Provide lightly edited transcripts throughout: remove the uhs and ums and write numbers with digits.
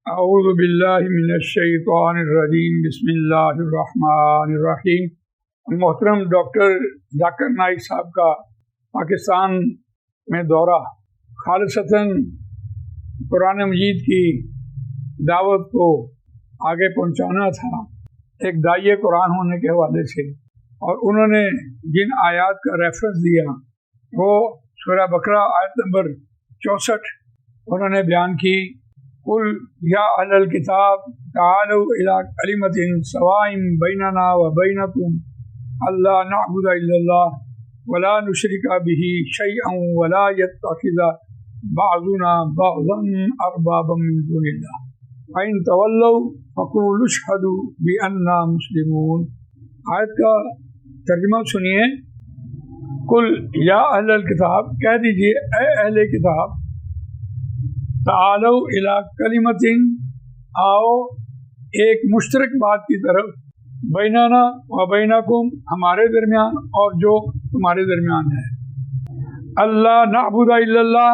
اعوذ باللہ من الشیطان الرجیم بسم اللہ الرحمن الرحیم۔ محترم ڈاکٹر ذاکر نائک صاحب کا پاکستان میں دورہ خالصتاً قرآن مجید کی دعوت کو آگے پہنچانا تھا، ایک داعیہ قرآن ہونے کے حوالے سے، اور انہوں نے جن آیات کا ریفرنس دیا وہ سورہ بقرہ آیت نمبر 64 انہوں نے بیان کی۔ قل یا اہل الکتاب تعالوا الی کلمۃ سواء بیننا وبینکم الا نعبد الا اللہ ولا نشرک بہ شیئا ولا یتخذ بعضنا بعضا اربابا من دون اللہ فإن تولوا فقولوا اشہدوا بأننا مسلمون۔ آیت کا ترجمہ سنیے۔ قل یا اہل الکتاب، کہہ دیجئے اے اہل کتاب، تعالو الی کلمۃ، آؤ ایک مشترک بات کی طرف، بیننا و بینکم، ہمارے درمیان اور جو تمہارے درمیان ہے، اللہ نعبد الا اللہ،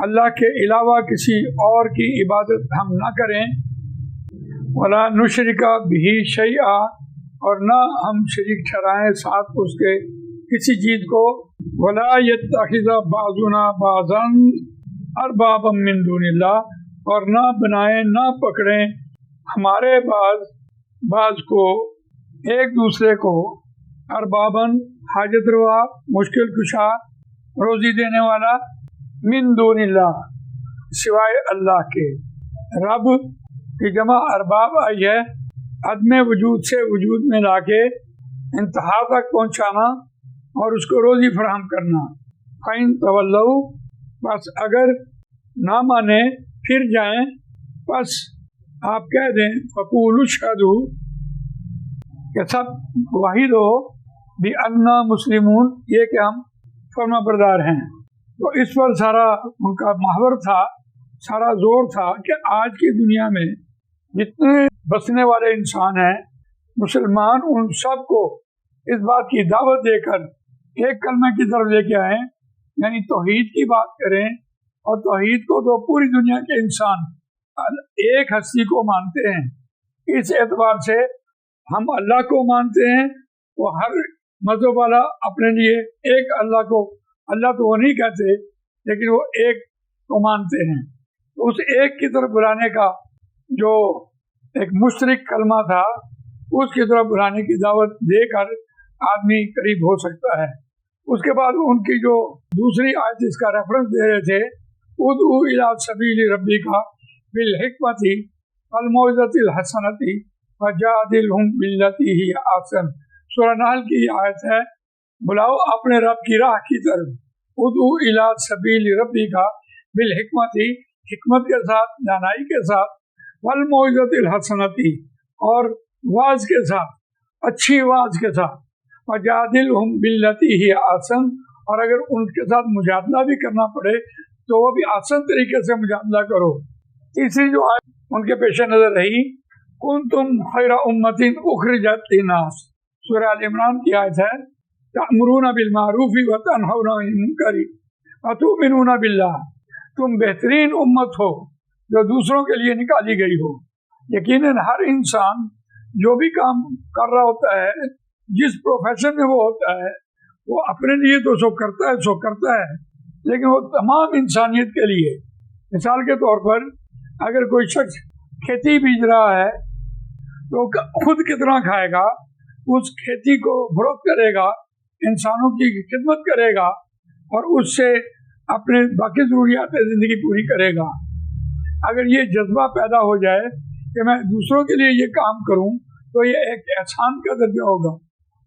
اللہ کے علاوہ کسی اور کی عبادت ہم نہ کریں، ولا نشرک بہ شیئا، اور نہ ہم شریک ٹھہرائیں ساتھ اس کے کسی چیز کو، ولا یتخذ بعضنا بعضا اربابا من دون اللہ، اور نہ بنائیں نہ پکڑیں ہمارے بعض کو ایک دوسرے کو، اربابن حاجت روا، مشکل کشا، روزی دینے والا، من دون اللہ سوائے اللہ کے۔ رب کی جمع ارباب آئی ہے، عدم وجود سے وجود میں لا کے انتہا تک پہنچانا اور اس کو روزی فراہم کرنا۔ فَإِن تَوَلَّوْا، بس اگر نہ مانے پھر جائیں، بس آپ کہہ دیں فَقُولُوا اشْهَدُوا، کہ سب گواہی دو، بِأَنَّا مُسْلِمُونَ، یہ کہ ہم فرما بردار ہیں۔ تو اس پر سارا ان کا محور تھا، سارا زور تھا کہ آج کی دنیا میں جتنے بسنے والے انسان ہیں مسلمان، ان سب کو اس بات کی دعوت دے کر ایک کلمہ کی طرف لے کے آئیں، یعنی توحید کی بات کریں، اور توحید کو تو پوری دنیا کے انسان ایک ہستی کو مانتے ہیں۔ اس اعتبار سے ہم اللہ کو مانتے ہیں، وہ ہر مذہب والا اپنے لیے ایک اللہ کو، اللہ تو وہ نہیں کہتے لیکن وہ ایک کو مانتے ہیں۔ اس ایک کی طرف بلانے کا جو ایک مشترک کلمہ تھا، اس کی طرف بلانے کی دعوت دے کر آدمی قریب ہو سکتا ہے۔ اس کے بعد ان کی جو دوسری آیت اس کا ریفرنس دے رہے تھے، ادعو الی سبیل ربک بالحکمۃ والموعظۃ الحسنۃ وجادلہم باللتی ہی احسن۔ سورہ نحل کی آیت ہے، بلاؤ اپنے رب کی راہ کی طرف، ادعو الی سبیل ربک بالحکمۃ، حکمت کے ساتھ، دانائی کے ساتھ، والموعظۃ الحسنۃ، اور واعظ کے ساتھ، اچھی واعظ کے ساتھ، وجادلہم باللتی ہی احسن، اور اگر ان کے ساتھ مجادلہ بھی کرنا پڑے تو وہ بھی آسان طریقے سے مجادلہ کرو۔ تیسری جو آیت ان کے پیش نظر رہی، کنتم خیر امۃ اخرجت للناس، سورہ آل عمران کی آیت ہے، تأمرون بالمعروف وتنہون عن المنکر وتؤمنون باللہ، تم بہترین امت ہو جو دوسروں کے لیے نکالی گئی ہو۔ یقیناً ہر انسان جو بھی کام کر رہا ہوتا ہے، جس پروفیشن میں وہ ہوتا ہے، وہ اپنے لیے تو سو کرتا ہے لیکن وہ تمام انسانیت کے لیے۔ مثال کے طور پر اگر کوئی شخص کھیتی بیج رہا ہے تو خود کتنا کھائے گا، اس کھیتی کو فروخت کرے گا، انسانوں کی خدمت کرے گا، اور اس سے اپنے باقی ضروریات زندگی پوری کرے گا۔ اگر یہ جذبہ پیدا ہو جائے کہ میں دوسروں کے لیے یہ کام کروں تو یہ ایک احسان کا درجہ ہوگا۔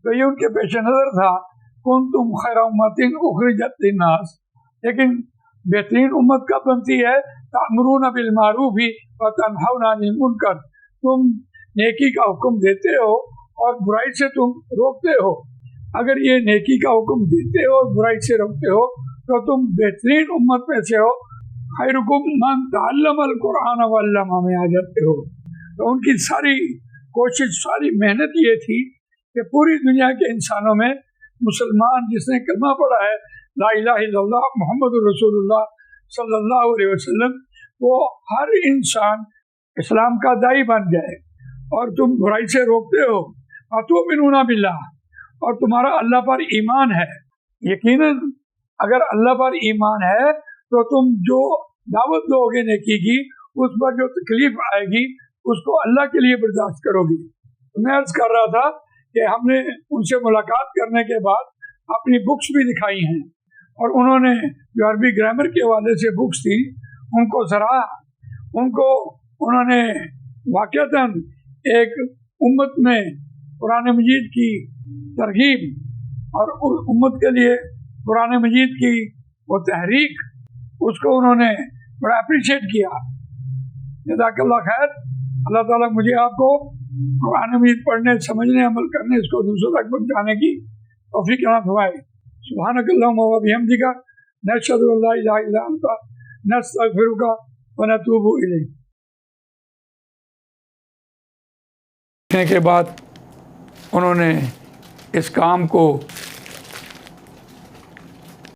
تو یہ ان کے پیش نظر تھا، کنتم خیر امۃ اخرجت للناس، لیکن بہترین امت کب بنتی ہے؟ تأمرون بالمعروف وتنہون عن المنکر، تم نیکی کا حکم دیتے ہو اور برائی سے تم روکتے ہو۔ اگر یہ نیکی کا حکم دیتے ہو اور برائی سے روکتے ہو تو تم بہترین امت میں سے ہو۔ خیرکم من تعلم القرآن وعلمہ میں آ جاتے ہو۔ تو ان کی ساری کوشش، ساری محنت یہ تھی کہ پوری دنیا کے انسانوں میں مسلمان جس نے کلمہ پڑھا ہے لا الہ الا اللہ محمد رسول اللہ صلی اللہ علیہ وسلم، وہ ہر انسان اسلام کا دائی بن جائے اور تم برائی سے روکتے ہو، اتؤمنون باللہ، اور تمہارا اللہ پر ایمان ہے، یقیناً اگر اللہ پر ایمان ہے تو تم جو دعوت دو گے نیکی کی، اس پر جو تکلیف آئے گی اس کو اللہ کے لیے برداشت کرو گی۔ میں عرض کر رہا تھا کہ ہم نے ان سے ملاقات کرنے کے بعد اپنی بکس بھی دکھائی ہیں، اور انہوں نے جو عربی گرامر کے حوالے سے بکس تھی ان کو سراہا، ان کو انہوں نے واقعتاً ایک امت میں قرآن مجید کی ترغیب اور امت کے لیے قرآن مجید کی وہ تحریک، اس کو انہوں نے بڑا اپریشیٹ کیا۔ جزاک اللہ خیر۔ اللہ تعالیٰ مجھے آپ کو قرآن مجید پڑھنے، سمجھنے، عمل کرنے، اس کو دوسروں تک پہنچانے کی توفیق عطا فرمائے۔ سبحانک اللہم و بحمدک، نشہد ان لا الہ الا انت، نستغفرک و نتوب الیک۔ کے بعد انہوں نے اس کام کو